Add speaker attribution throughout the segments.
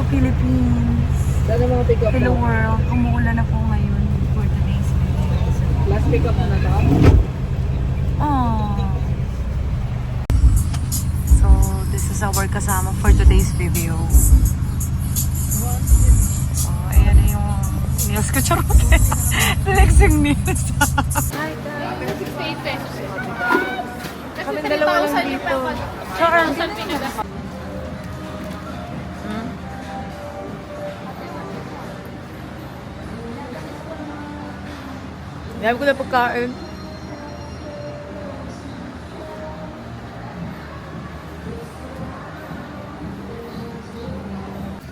Speaker 1: Philippines.
Speaker 2: Sana mga pick up
Speaker 1: Hello
Speaker 2: mo.
Speaker 1: world. Umuulan na po ngayon for today's video.
Speaker 2: Last pick up mo na to?
Speaker 1: Oh. So, this is our kasama for today's video. So, ayan na yung news ko. Charot eh. Flexing news. Hi guys. Kami dalawa lang dito. Charot. Dami ko na pagkain.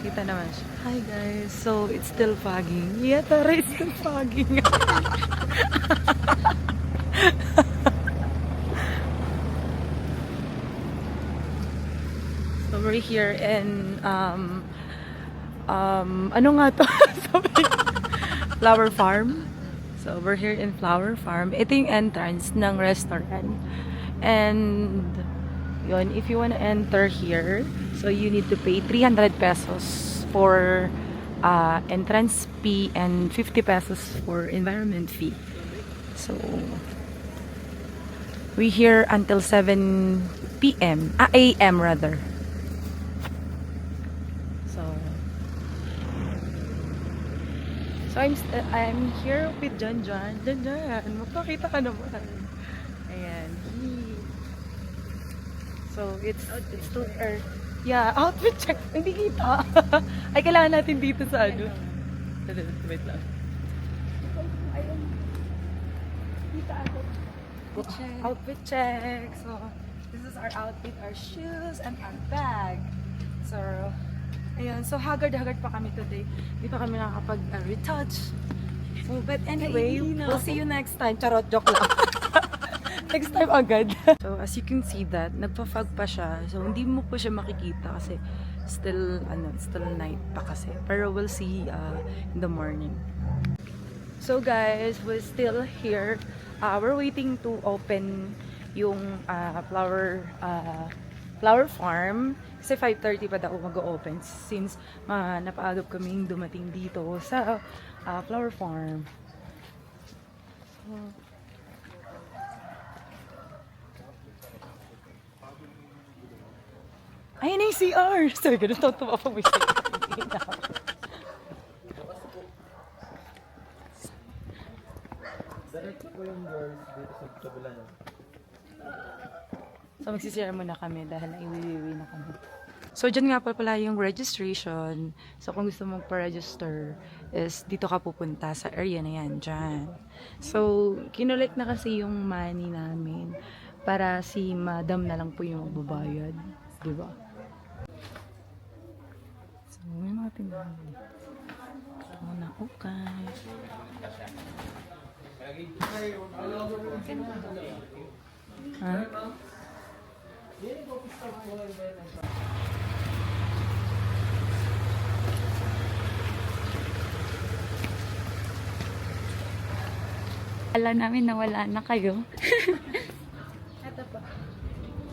Speaker 1: Kita naman siya. Hi guys. So, it's still fogging. Yeah, tara, it's still fogging. So, we're here in, ano nga to? Flower Farm. So, we're here in Flower Farm. Ito yung entrance ng restaurant. And, yun, if you wanna enter here, so you need to pay 300 pesos for entrance fee and 50 pesos for environment fee. So, we here until 7 p.m. a.m. rather. So, I'm here with John. John, magpakita ka naman. Ayan. So, it's to yeah, outfit check. Hindi kita. Ay, kailangan natin dito sa ano. Wait lang. Outfit check. So, this is our outfit, our shoes, and our bag. So, ayan. So, haggard pa kami today. Di pa kami nakakapag-retouch. So, but anyway, we'll see you next time. Charot, joke lang. Next time agad. So, as you can see that, nagpa-fog pa siya. So, hindi mo pa siya makikita kasi still night pa kasi. Pero we'll see in the morning. So, guys, we're still here. We're waiting to open yung flower farm. Kasi 5:30 pa daw mag-open since napaagap kaming dumating dito sa flower farm. So, ayun na yung CR! Sabi ko, natutuwa pag may CR. So, magsisira muna kami dahil naiwiwi na kami. So, dyan nga pala yung registration. So, kung gusto mong pa-register, is dito ka pupunta sa area na yan, dyan. So, kinolek na kasi yung money namin para si madam na lang po yung magbabayad. Diba? So, may mga tindahan. Ito muna, okay. Ha?
Speaker 3: Alam namin na wala na kayo.
Speaker 4: Ito po.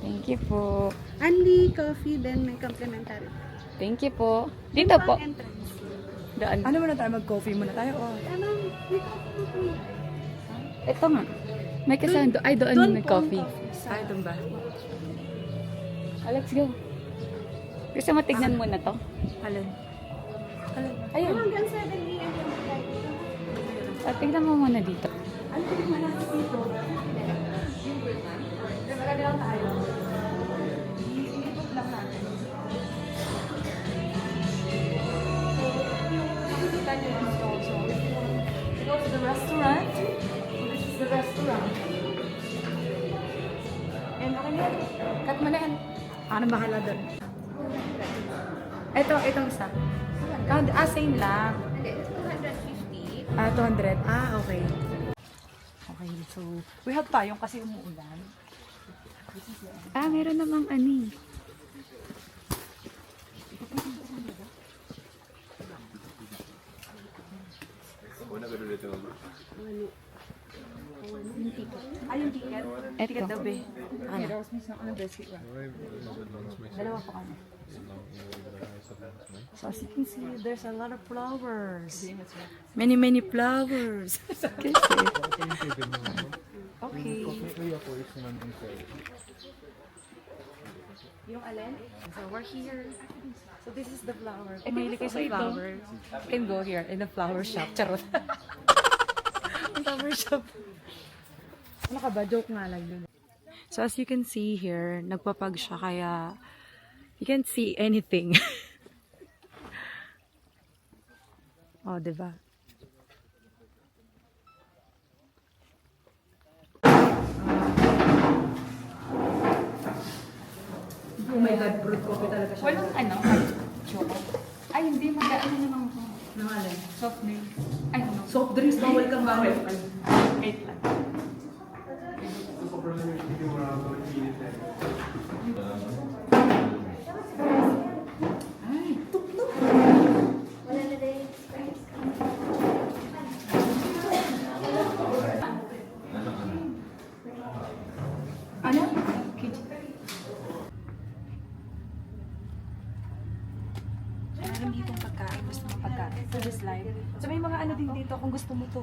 Speaker 3: Thank you po.
Speaker 4: Only coffee, then may complimentary.
Speaker 3: Thank you po. Dito po.
Speaker 4: Entrance.
Speaker 3: Daan.
Speaker 1: Ano muna tayo? Mag-coffee muna tayo? Oh.
Speaker 4: Ano? May coffee po.
Speaker 3: Ito nga. May kasando. Ay, doon
Speaker 4: Doon
Speaker 3: may
Speaker 4: po ang
Speaker 3: coffee.
Speaker 1: Ay, doon ba?
Speaker 3: Let's go. Gusto mo tignan mo na to?
Speaker 1: Alin? Alin?
Speaker 3: Ayun.
Speaker 4: Hanggang 7 a.m. yung flight.
Speaker 3: Tignan mo muna dito.
Speaker 1: Ano yung manasip dito? Maganda lang tayo. I-book lang natin. Nakikita niyo yung stall. So, if you want to go to the restaurant, this is the restaurant. And okay na yan. Cut mo na yan. Ano bahala doon? Itong isa. Same lang.
Speaker 4: 250.
Speaker 1: 200. Okay. Okay, so we have tayong kasi umuulan.
Speaker 3: Meron namang ani.
Speaker 1: Ayun dito. ticket?
Speaker 3: Eto.
Speaker 1: Ticket daw, be. Ano? Dalawa po kami. So as you can see, there's a lot of flowers. Many flowers. Okay. Yung alin? So we're here. So this is the flower. Kung mahilig kayo sa flowers, you can go here in the flower shop. Charot. Flower shop. Ano ka ba? Joke nga lang dun. So as you can see here, nagpapag siya kaya you can't see anything. Oh, diba? Oh my God, brute coffee talaga siya.
Speaker 3: Walang ano, choco. Ay, hindi. Mag-ano naman ako.
Speaker 1: Nang alin?
Speaker 3: Soft drink. Ay, no.
Speaker 1: Soft drinks, bawal kang bawal.
Speaker 3: Wait lang.
Speaker 1: Ano? Meron ditong pagkain. Gusto mo pagkain? For this live. So may mga ano din dito kung gusto mo to.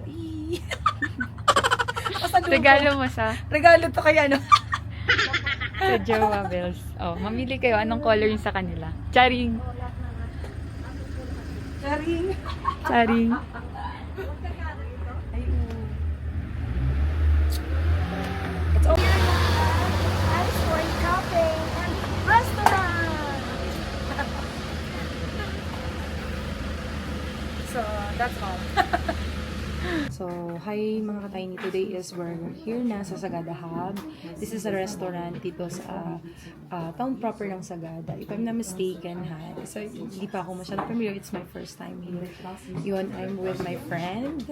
Speaker 1: Pasalubong.
Speaker 3: Regalo mo sa
Speaker 1: Regalo to kaya ano?
Speaker 3: sa Jowa Bells. Oh, mamili kayo. Anong color yung sa kanila? Charing.
Speaker 1: Charing.
Speaker 3: Charing.
Speaker 1: Ay, It's over. Ice for cafe and restaurant. So, that's all. So, hi mga ka-tiny. Today is we're here na sa Sagada Hub. This is a restaurant dito sa town proper ng Sagada. If I'm not mistaken, ha. So, hindi pa ako masyadong familiar. It's my first time here. Yun, I'm with my friend.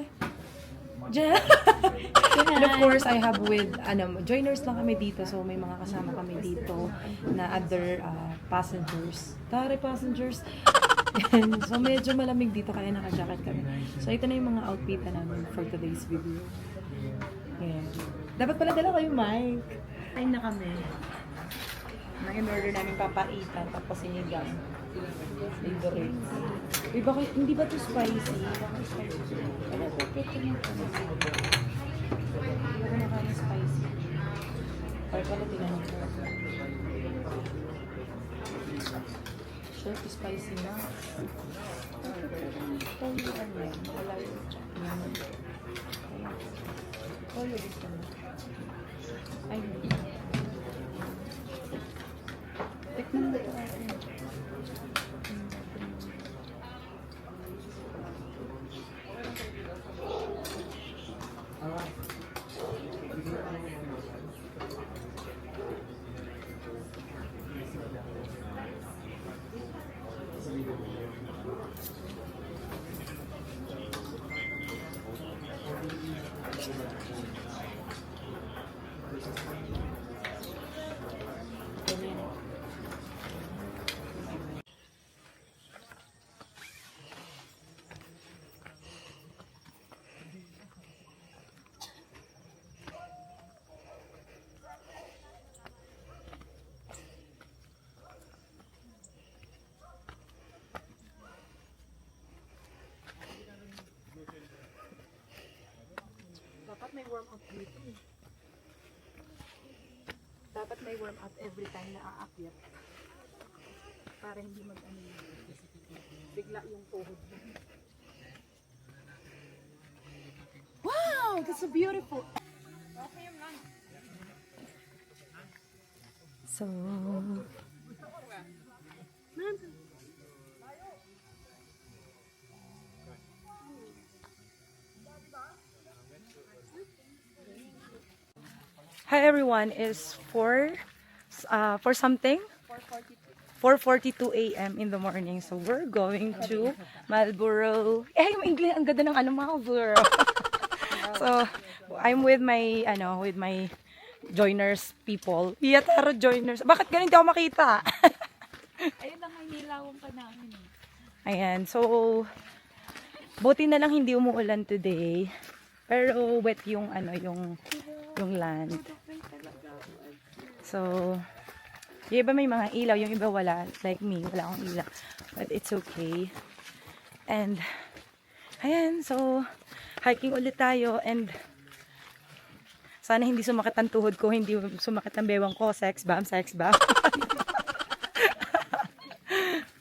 Speaker 1: And of course, I have with, joiners lang kami dito. So, may mga kasama kami dito na other passengers. Tare passengers. So, medyo malamig dito kaya naka-jacket kami. So, ito na yung mga outfit na namin for today's video. Yeah. Dapat pala dala kayo, Mike. Kain na kami. Nang in-order namin papaitan, tapos sinigang. Favorite. Uy, bakit, hindi ba ito spicy? Bakit spicy? Ano po, pwede mo ito. Hindi ko na kaya spicy. Or pala tinanong ko. Sure, spicy na. Toyo ano yan? Wala yung yan. Toyo gusto mo. Ay, hindi. Tikman mo ito natin. Dapat may warm up dito. Dapat may warm up every time na aakyat. Para hindi mag-ano bigla yung tuhod mo. Wow! That's so beautiful! So... Hi everyone, it's for something? 4:42 a.m. in the morning. So we're going to Marlborough. Eh, yung English, ang ganda ng Marlborough. So I'm with my joiners people. Taro joiners. Bakit ganun hindi ako makita?
Speaker 3: Ayun lang, hinilawan pa namin.
Speaker 1: Ayan, so buti na lang hindi umuulan today. Pero wet yung yung land. So, yung iba may mga ilaw, yung iba wala. Like me, wala akong ilaw. But it's okay. And, ayan, so, hiking ulit tayo. And, sana hindi sumakit ang tuhod ko, hindi sumakit ang bewang ko. Sex bomb, sex bomb.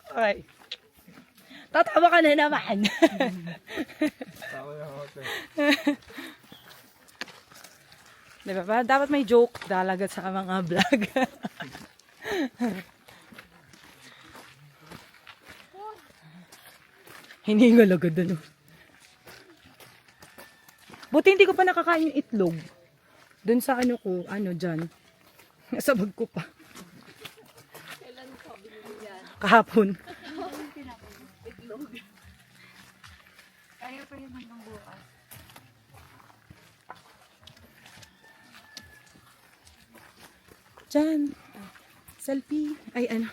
Speaker 1: Okay. Tatawa ka na naman. Diba ba? Dapat may joke talaga sa mga vlog. Hiningal agad ano. Buti hindi ko pa nakakain yung itlog. Doon sa ano ko, ano dyan. Nasa bag ko pa.
Speaker 2: Kailan ko binili yan?
Speaker 1: Kahapon.
Speaker 2: Itlog.
Speaker 3: Ayaw pa yun hanggang bukas.
Speaker 1: Dyan. Selfie. Ay, ano.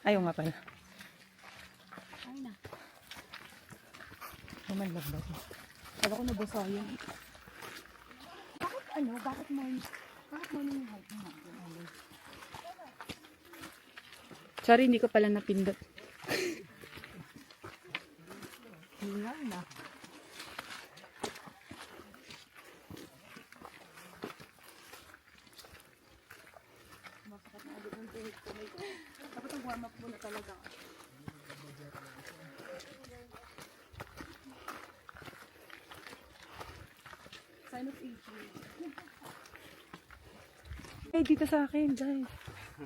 Speaker 1: Ayaw nga pala.
Speaker 3: Ay na.
Speaker 1: Mamanlag ba ito? Kala ko nabasa yun.
Speaker 3: Bakit ano? Bakit morning yung hiking natin?
Speaker 1: Sorry, hindi ko pala napindot.
Speaker 3: Hingal na.
Speaker 2: Dapat ang warm up muna talaga. Sign of aging.
Speaker 1: Ay, dito sa akin, guys.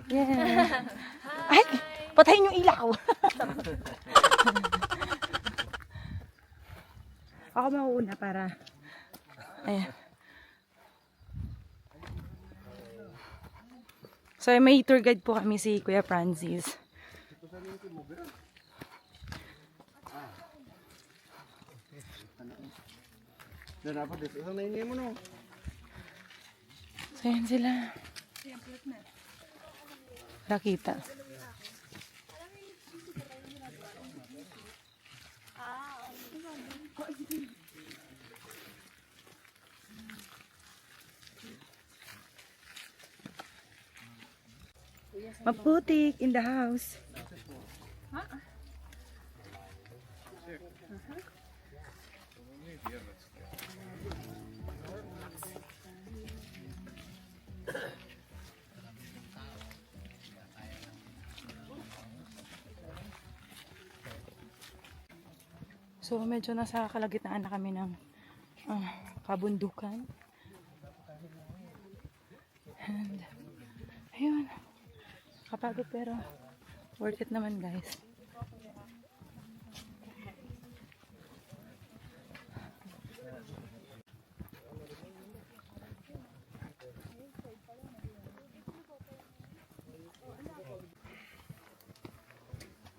Speaker 1: Yeah. Ay, patayin yung ilaw. Ako mauuna para... Ayan. So, may tour guide po kami si Kuya Francis. So, yan sila. Nakita. Maputik in the house. So medyo nasa kalagitnaan na kami ng kabundukan. And ayun. Kapagod pero worth it naman, guys.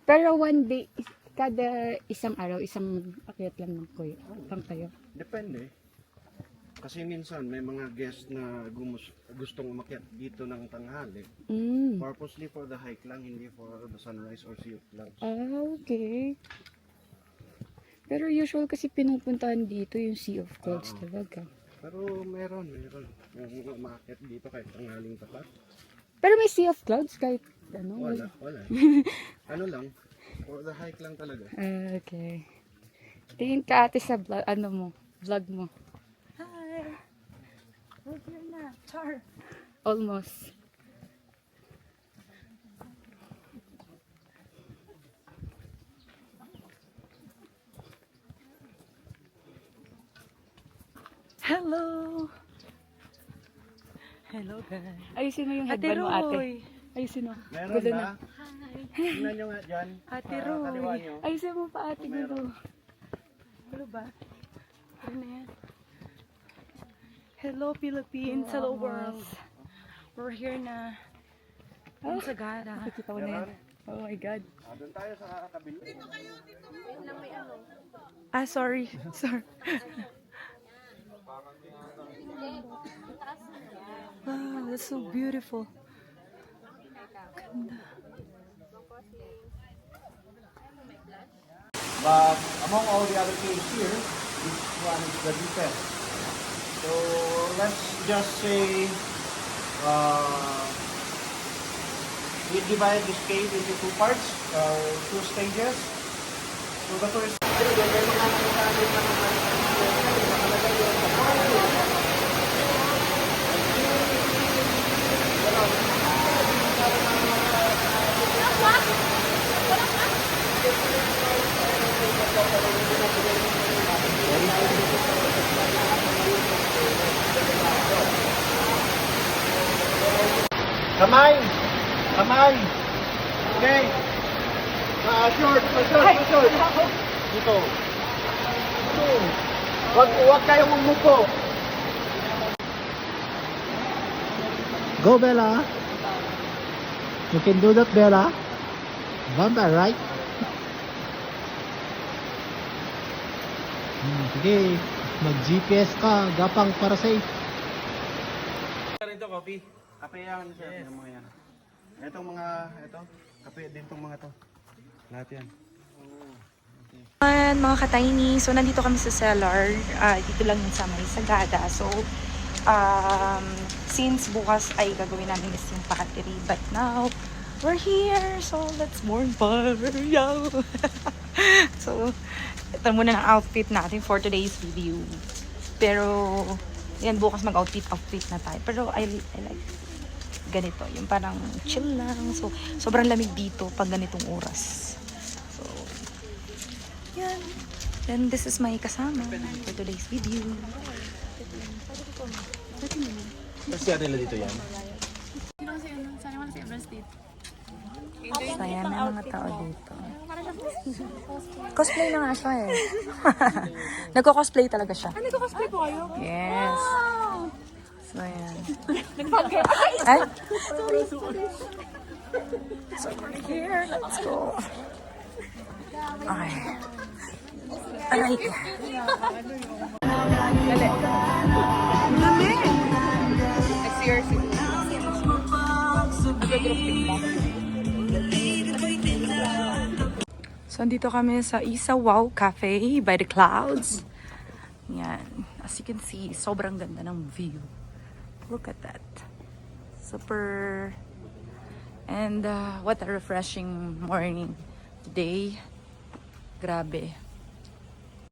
Speaker 3: Pero one day, kada isang araw, isang akyat lang ng kuya. Pang kayo.
Speaker 5: Depende. Kasi minsan may mga guests na gustong umakyat dito ng tanghali.
Speaker 3: Mm.
Speaker 5: Purposely for the hike lang, hindi for the sunrise or sea of clouds.
Speaker 3: Ah, okay. Pero usual kasi pinupuntahan dito yung Sea of Clouds talaga.
Speaker 5: Pero meron. Yung umakyat dito kahit tanghaling tapat.
Speaker 3: Pero may Sea of Clouds kahit ano?
Speaker 5: Wala. Ano lang, for the hike lang talaga.
Speaker 3: Ah, okay. Tingin ka ate sa vlog, vlog mo.
Speaker 1: Hi! We're here na. Char!
Speaker 3: Almost.
Speaker 1: Hello! Hello, guys.
Speaker 3: Ayusin mo yung
Speaker 1: Ate
Speaker 3: headband mo ate.
Speaker 1: Roy!
Speaker 3: Ayusin mo.
Speaker 5: Meron
Speaker 3: Gulo
Speaker 5: ba?
Speaker 3: na.
Speaker 5: Tingnan nyo nga dyan.
Speaker 1: Ate
Speaker 5: sa
Speaker 1: Roy.
Speaker 5: kaliwa nyo.
Speaker 3: Ayusin mo pa ate gulo.
Speaker 1: Hello ba? Ano na yan? Hello, Philippines. Hello, world. We're here na. Ang Sagada.
Speaker 3: Nakikita ko na yan. Oh my God.
Speaker 5: Doon tayo sa kabila.
Speaker 1: Ah, sorry. Sorry. Wow, that's so beautiful. Ganda.
Speaker 5: But among all the other caves here, this one is the deepest. So let's just say We divide this cave into two parts, two stages. So the first kamay! Kamay! Okay. Short. Dito. Huwag kayong umupo.
Speaker 6: Go, Bella. You can do that, Bella. Vampire, right? Sige, mag-GPS ka. Gapang para safe.
Speaker 5: Kape yan, sir. Yung mga yan. Itong mga, ito. Kape din tong mga to. Lahat yan.
Speaker 1: And mga ka-tiny, so nandito kami sa cellar. Dito lang yun sa may Sagada. So, since bukas ay gagawin namin is yung pottery. But now, we're here. So, let's burn fire. So, ito muna ng outfit natin for today's video. Pero, yan, bukas mag-outfit na tayo. Pero, I like ganito. Yung parang chill lang. So, sobrang lamig dito pag ganitong oras. So, yan. Then, this is my kasama for today's video. Saya na mga tao dito. Cosplay na nga siya eh. Nagko-cosplay talaga siya. Nagko-cosplay po kayo? Yes. So, ayan. Ay? So, we're here. Let's go. Okay. Aray. So, andito kami sa Isa Wow Cafe by the clouds. Yan. As you can see, sobrang ganda ng view. Look at that. Super. And what a refreshing morning today. Grabe.